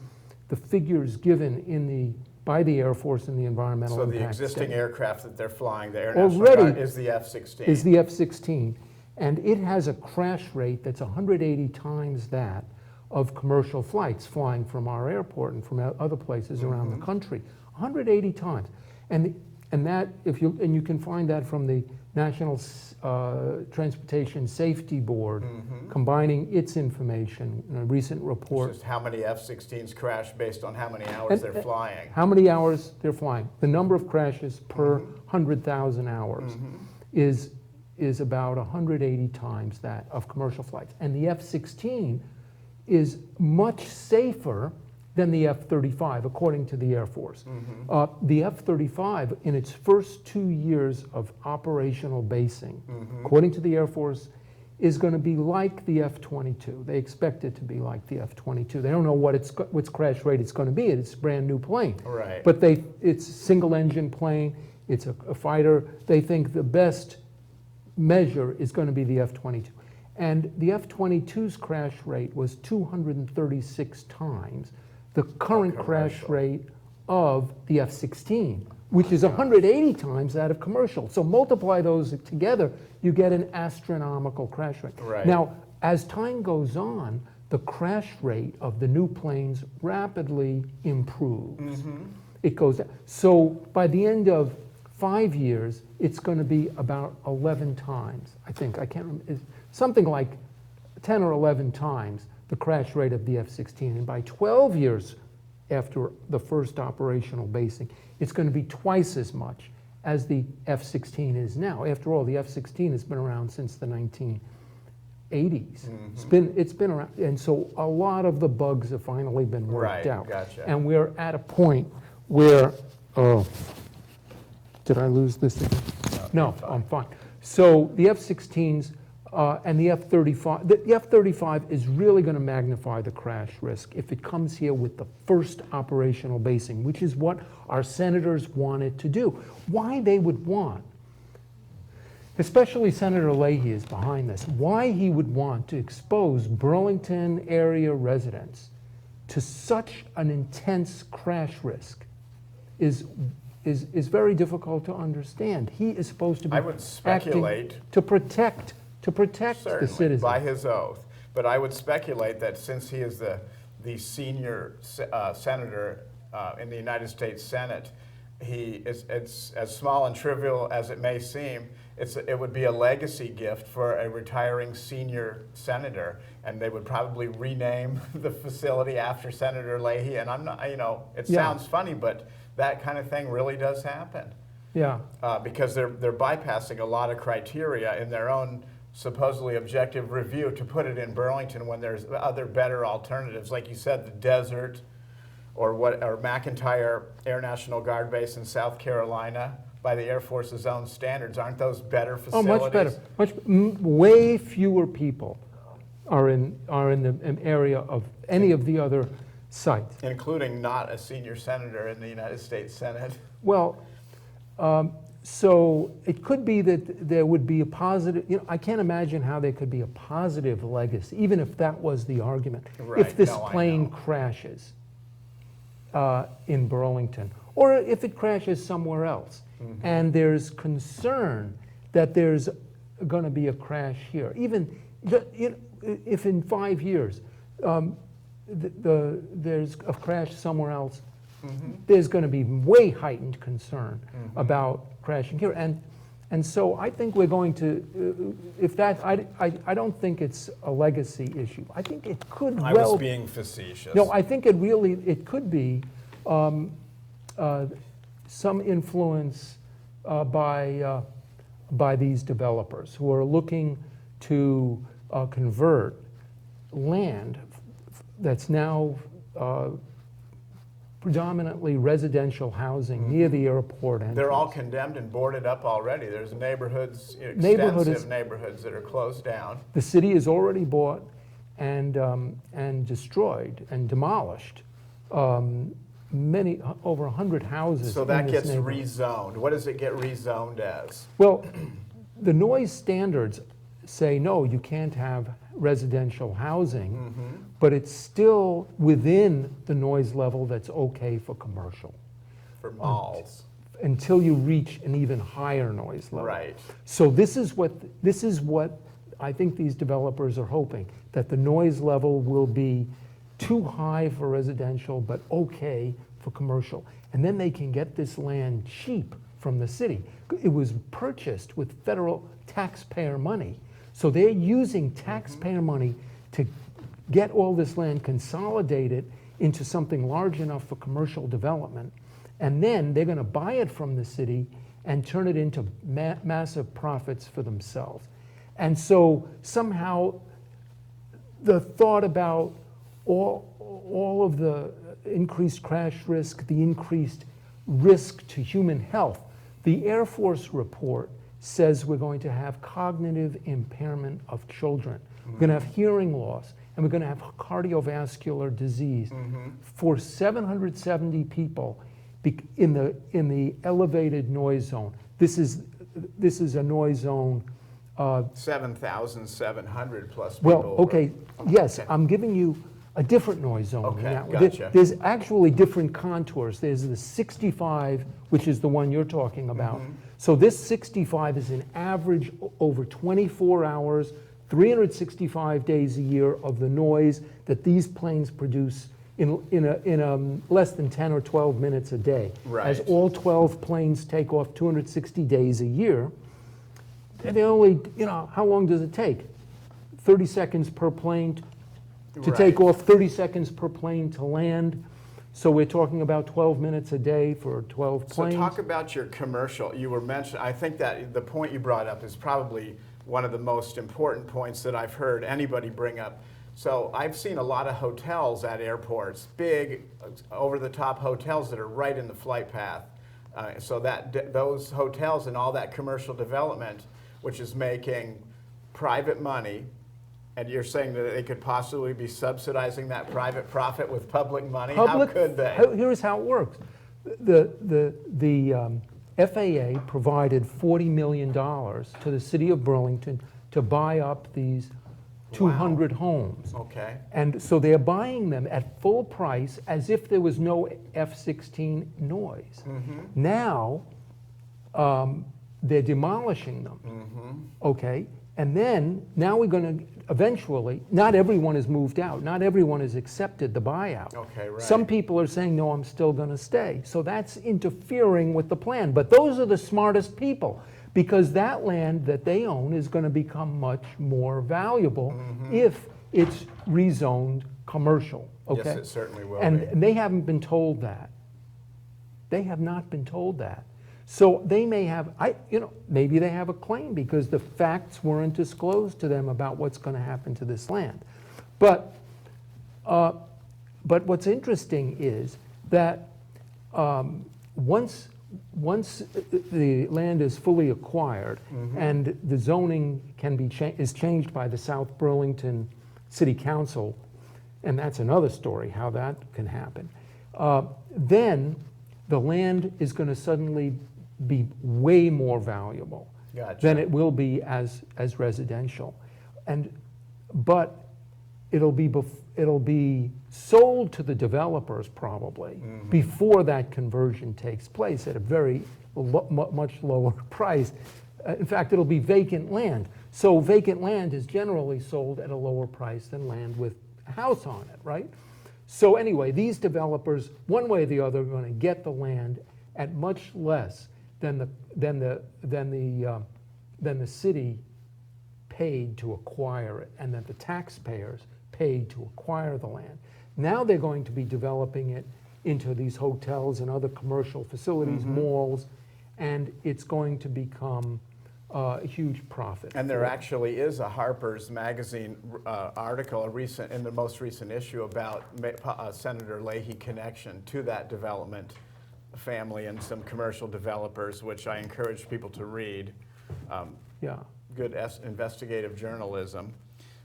S5: the figures given in the by the Air Force and the Environmental
S2: So the
S5: Impact
S2: existing
S5: Statement.
S2: aircraft that they're flying, the Air National
S5: Already
S2: Guard, is the F-16.
S5: Is the F-16, and it has a crash rate that's 180 times that of commercial flights flying from our airport and from other places around the country. 180 times, and that you can find that from the National Transportation Safety Board, combining its information in a recent report.
S2: It's just how many F-16s crash based on how many hours they're flying.
S5: How many hours they're flying. The number of crashes per 100,000 hours is about 180 times that of commercial flights. And the F-16 is much safer than the F-35, according to the Air Force. The F-35, in its first 2 years of operational basing, according to the Air Force, is going to be like the F-22. They expect it to be like the F-22. They don't know what its crash rate is going to be. It's a brand new plane.
S2: Right.
S5: But it's a single engine plane. It's a fighter. They think the best measure is going to be the F-22. And the F-22's crash rate was 236 times the current crash rate of the F-16, which is 180 times that of commercial. So multiply those together, you get an astronomical crash rate.
S2: Right.
S5: Now, as time goes on, the crash rate of the new planes rapidly improves. It goes down. So by the end of 5 years, it's going to be about 11 times, I think. I can't remember. It's something like 10 or 11 times the crash rate of the F-16. And by 12 years after the first operational basing, it's going to be twice as much as the F-16 is now. After all, the F-16 has been around since the 1980s. It's been around, and so a lot of the bugs have finally been worked out.
S2: Gotcha.
S5: And we're at a point where, did I lose this again? No, I'm fine. So the F-16s and the F-35, the F-35 is really going to magnify the crash risk if it comes here with the first operational basing, which is what our senators wanted to do. Why they would want, especially Senator Leahy is behind this, why he would want to expose Burlington area residents to such an intense crash risk is very difficult to understand. He is supposed to be
S2: I would speculate
S5: acting to protect
S2: certainly,
S5: the citizens.
S2: by his oath. But I would speculate that since he is the senior senator in the United States Senate, it's as small and trivial as it may seem, it would be a legacy gift for a retiring senior senator, and they would probably rename the facility after Senator Leahy. And I'm not, it sounds funny, but that kind of thing really does happen.
S5: Yeah.
S2: Because they're bypassing a lot of criteria in their own supposedly objective review to put it in Burlington when there's other better alternatives, like you said, the desert, or McEntire Air National Guard Base in South Carolina, by the Air Force's own standards. Aren't those better facilities?
S5: Oh, much better. Way fewer people are in the area of any of the other sites.
S2: Including not a senior senator in the United States Senate.
S5: Well, so it could be that there would be a positive, I can't imagine how there could be a positive legacy, even if that was the argument.
S2: Right.
S5: If this
S2: No, I
S5: plane
S2: know.
S5: crashes in Burlington, or if it crashes somewhere else, and there's concern that there's going to be a crash here, even if in 5 years there's a crash somewhere else, there's going to be way heightened concern about crashing here. And so I think we're going to, I don't think it's a legacy issue. I think it could
S2: I
S5: well.
S2: was being facetious.
S5: No, I think it could be some influence by these developers who are looking to convert land that's now predominantly residential housing near the airport entrance.
S2: They're all condemned and boarded up already. There's extensive neighborhoods that are closed down.
S5: The city has already bought and destroyed and demolished over 100 houses.
S2: So that
S5: in this
S2: gets
S5: neighborhood.
S2: rezoned. What does it get rezoned as?
S5: Well, the noise standards say, no, you can't have residential housing, but it's still within the noise level that's okay for commercial.
S2: For malls.
S5: until you reach an even higher noise level.
S2: Right.
S5: So this is what I think these developers are hoping, that the noise level will be too high for residential, but okay for commercial. And then they can get this land cheap from the city. It was purchased with federal taxpayer money. So they're using taxpayer money to get all this land consolidated into something large enough for commercial development. And then they're going to buy it from the city and turn it into massive profits for themselves. And so somehow the thought about all of the increased crash risk, the increased risk to human health, the Air Force report says we're going to have cognitive impairment of children. We're going to have hearing loss, and we're going to have cardiovascular disease. For 770 people in the elevated noise zone, this is a noise zone.
S2: 7,700 plus people.
S5: Well, okay, yes, I'm giving you a different noise zone.
S2: Okay,
S5: now.
S2: gotcha.
S5: There's actually different contours. There's the 65, which is the one you're talking about. So this 65 is an average over 24 hours, 365 days a year of the noise that these planes produce in less than 10 or 12 minutes a day.
S2: Right.
S5: As all 12 planes take off 260 days a year, they only, how long does it take? 30 seconds per plane to take off, 30 seconds per plane to land. So we're talking about 12 minutes a day for 12 planes.
S2: So talk about your commercial. You were mentioning, I think that the point you brought up is probably one of the most important points that I've heard anybody bring up. So I've seen a lot of hotels at airports, big over-the-top hotels that are right in the flight path. So that those hotels and all that commercial development, which is making private money, and you're saying that they could possibly be subsidizing that private profit with public money? How could they?
S5: Here's how it works. The FAA provided $40 million to the city of Burlington to buy up these 200 homes.
S2: Okay.
S5: And so they're buying them at full price as if there was no F-16 noise. Now, they're demolishing them. Okay? And then, now we're going to eventually, not everyone has moved out. Not everyone has accepted the buyout.
S2: Okay, right.
S5: Some people are saying, no, I'm still going to stay. So that's interfering with the plan. But those are the smartest people, because that land that they own is going to become much more valuable if it's rezoned commercial. Okay?
S2: Yes, it certainly will
S5: And
S2: be.
S5: they haven't been told that. They have not been told that. So they may have, maybe they have a claim because the facts weren't disclosed to them about what's going to happen to this land. But what's interesting is that once the land is fully acquired and the zoning is changed by the South Burlington City Council, and that's another story how that can happen, then the land is going to suddenly be way more valuable than it will be as residential, but it'll be sold to the developers probably before that conversion takes place at a very much lower price. In fact, it'll be vacant land. So vacant land is generally sold at a lower price than land with a house on it, right? So anyway, these developers, one way or the other, are going to get the land at much less than the city paid to acquire it, and that the taxpayers paid to acquire the land. Now they're going to be developing it into these hotels and other commercial facilities, malls, and it's going to become a huge profit.
S2: And there actually is a Harper's Magazine article, in the most recent issue, about Senator Leahy connection to that development family and some commercial developers, which I encourage people to read. Good investigative journalism.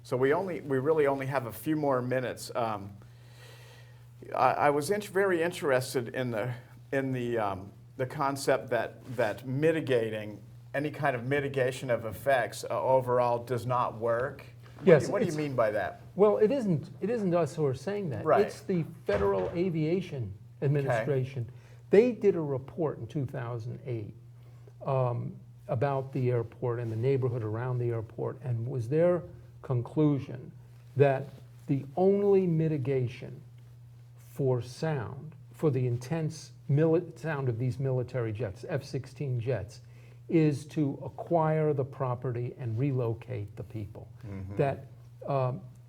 S2: So we really only have a few more minutes. I was very interested in the concept that mitigating any kind of mitigation of effects overall does not work.
S5: Yes.
S2: What do you mean by that?
S5: Well, it isn't us who are saying that.
S2: Right.
S5: It's the Federal Aviation Administration. They did a report in 2008 about the airport and the neighborhood around the airport, and was their conclusion that the only mitigation for sound, for the intense sound of these military jets, F-16 jets, is to acquire the property and relocate the people. That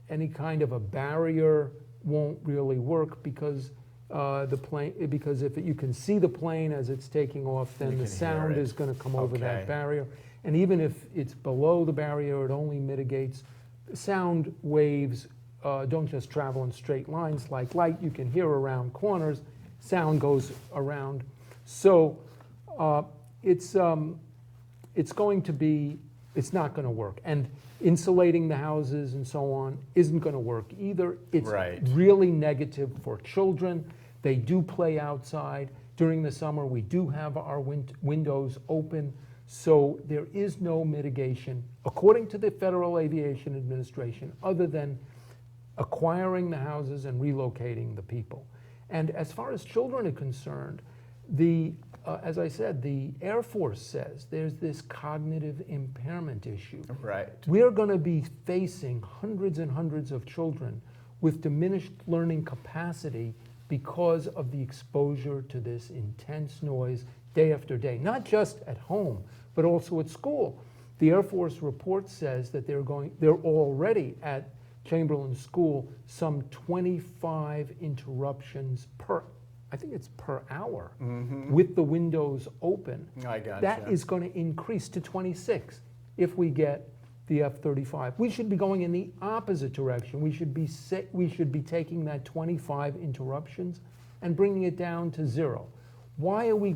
S5: any kind of a barrier won't really work because because if you can see the plane as it's taking off, then the sound is going to come over that barrier. And even if it's below the barrier, it only mitigates. Sound waves don't just travel in straight lines like light. You can hear around corners. Sound goes around. So it's going to be, it's not going to work. And insulating the houses and so on isn't going to work either. It's really negative for children. They do play outside. During the summer, we do have our windows open. So there is no mitigation, according to the Federal Aviation Administration, other than acquiring the houses and relocating the people. And as far as children are concerned, as I said, the Air Force says there's this cognitive impairment issue.
S2: Right.
S5: We're going to be facing hundreds and hundreds of children with diminished learning capacity because of the exposure to this intense noise day after day, not just at home, but also at school. The Air Force report says that they're already at Chamberlain School some 25 interruptions per hour with the windows open.
S2: I gotcha.
S5: That is going to increase to 26 if we get the F-35. We should be going in the opposite direction. We should be taking that 25 interruptions and bringing it down to 0. Why are we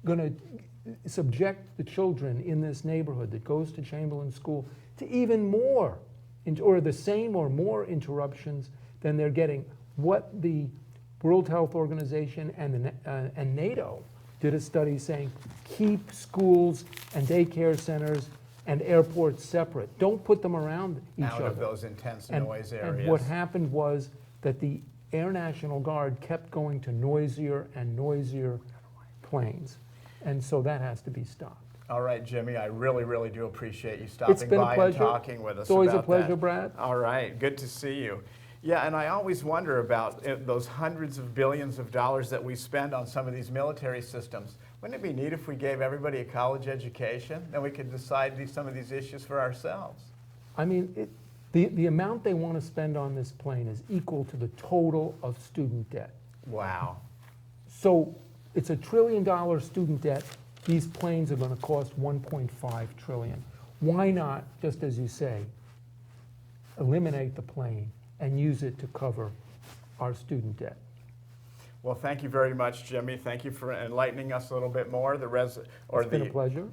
S5: going to subject the children in this neighborhood that goes to Chamberlain School to even more, or the same or more interruptions than they're getting? What the World Health Organization and NATO did a study saying, keep schools and daycare centers and airports separate. Don't put them around each other.
S2: Out of those intense noise areas.
S5: And what happened was that the Air National Guard kept going to noisier and noisier planes. And so that has to be stopped.
S2: All right, Jimmy, I really, really do appreciate you stopping
S5: It's been
S2: by
S5: a pleasure.
S2: and talking with us.
S5: It's always a
S2: about
S5: pleasure,
S2: that.
S5: Brad.
S2: All right, good to see you. Yeah, and I always wonder about those hundreds of billions of dollars that we spend on some of these military systems. Wouldn't it be neat if we gave everybody a college education? Then we could decide some of these issues for ourselves.
S5: I mean, the amount they want to spend on this plane is equal to the total of student debt.
S2: Wow.
S5: So it's $1 trillion student debt. These planes are going to cost $1.5 trillion. Why not, just as you say, eliminate the plane and use it to cover our student debt?
S2: Well, thank you very much, Jimmy. Thank you for enlightening us a little bit more.
S5: It's been a pleasure.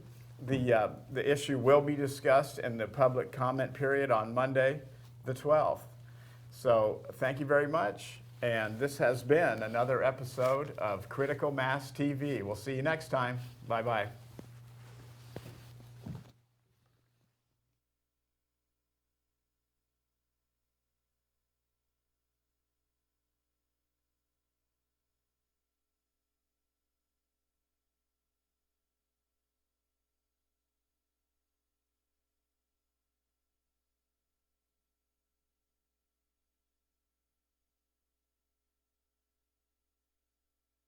S2: The issue will be discussed in the public comment period on Monday, the 12th. So thank you very much. And this has been another episode of Critical Mass TV. We'll see you next time. Bye-bye.